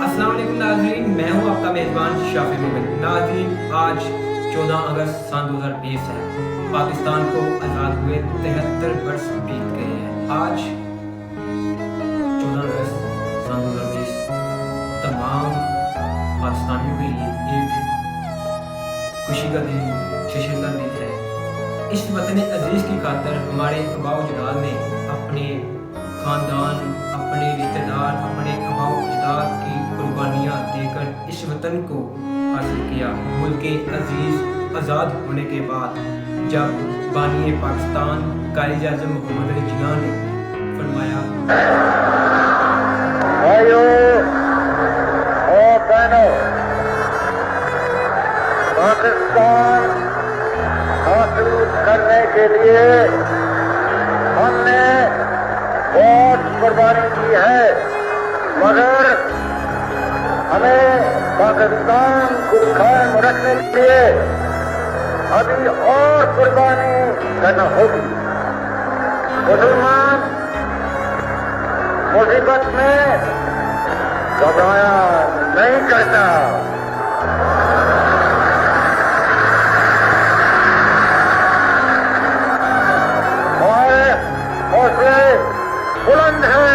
अस्सलाम वालेकुम नाज़रीन, मैं हूं आपका मेज़बान शाफी मोमिन। नाज़रीन, आज 14 अगस्त सन 2020 है। पाकिस्तान को आज़ाद हुए 73 वर्ष बीत गए हैं। आज 14 अगस्त सन 2020 तमाम पाकिस्तानियों के लिए एक खुशी का दिन, जश्न का दिन है। इस वतन अजीज़ की खातिर हमारे आबाओ अजदाद ने अपने ख़ानदान, अपने रिश्तेदार, अपने आबाओ अजदाद की कुर्बानियाँ देकर इस वतन को हासिल किया। मुल्क अजीज़ आज़ाद होने के बाद जब बानी पाकिस्तान कायद आज़म मोहम्मद अली जिन्ना ने फरमाया, भाइयों और बहनों, पाकिस्तान हासिल करने के लिए हमने बहुत कुर्बानी की है, मगर हमें पाकिस्तान को कायम रखने के लिए अभी और कुर्बानी करना होगी। मुसलमान मुसीबत में घबराया नहीं करता। हमारे हौसले बुलंद है।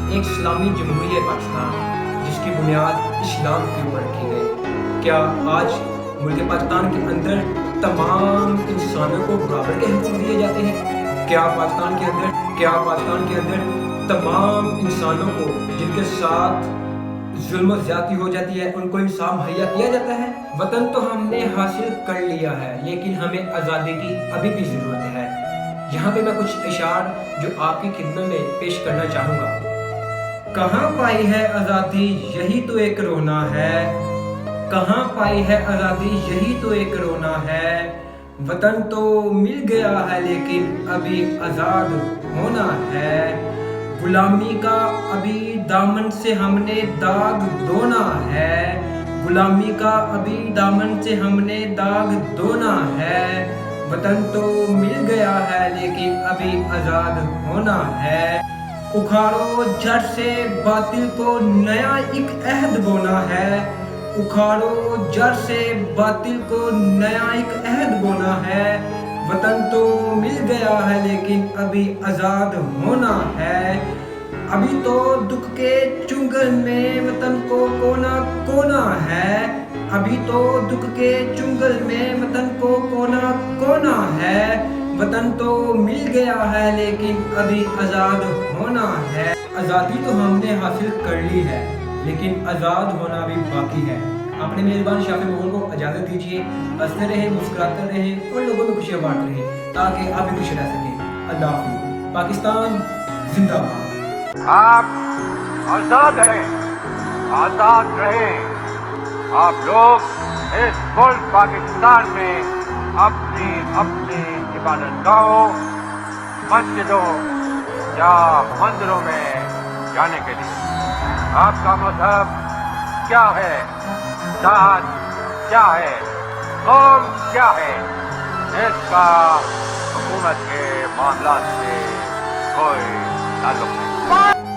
एक इस्लामी जमहूरियत पाकिस्तान जिसकी बुनियाद इस्लाम के ऊपर रखी गई। क्या आज मुल्क पाकिस्तान के अंदर तमाम इंसानों को बराबर के हुकूक दिए जाते हैं? क्या पाकिस्तान के अंदर तमाम इंसानों को जिनके साथ जुल्म ज़्यादती हो जाती है उनको इंसाफ मुहैया किया जाता है? वतन तो हमने हासिल कर लिया है, लेकिन हमें आज़ादी की अभी भी ज़रूरत है। यहाँ पे मैं कुछ इशार जो आपकी खिदमत में पेश करना चाहूँगा। कहाँ पाई है आज़ादी, यही तो एक रोना है। कहाँ पाई है आज़ादी, यही तो एक रोना है। वतन तो मिल गया है लेकिन अभी आज़ाद होना है। गुलामी का अभी दामन से हमने दाग धोना है। गुलामी का अभी दामन से हमने दाग धोना है। वतन तो मिल गया है लेकिन अभी आज़ाद होना है। उखाड़ो जड़ से बातिल को नया एक अहद बोना है। उखाड़ो जड़ से बातिल को नया एक अहद बोना है। वतन तो मिल गया है लेकिन अभी आज़ाद होना है। अभी तो दुख के चुंगल में वतन को कोना कोना है। अभी तो दुख के चुंगल में वतन को कोना कोना है। वतन तो मिल गया है लेकिन अभी आज़ाद होना है। आज़ादी तो हमने हासिल कर ली है लेकिन आज़ाद होना भी बाकी है। अपने मेज़बान शाफी मोहन को इजाज़त दीजिए। हंसते रहे, मुस्कुराते रहे और लोगों में खुशियाँ बांटते रहे ताकि आप भी खुश रह सकें। अल्लाह हाफ़िज़। पाकिस्तान जिंदाबाद। आप आजाद रहें, आजाद रहें। आप लोग इस मुल्क पाकिस्तान में अपनी अपनी इबादतगाहों, मस्जिदों या मंदिरों में जाने के लिए आपका मजहब क्या है, जात क्या है, कौम क्या है, इसका हुकूमत के मामलात से कोई ताल्लुक नहीं।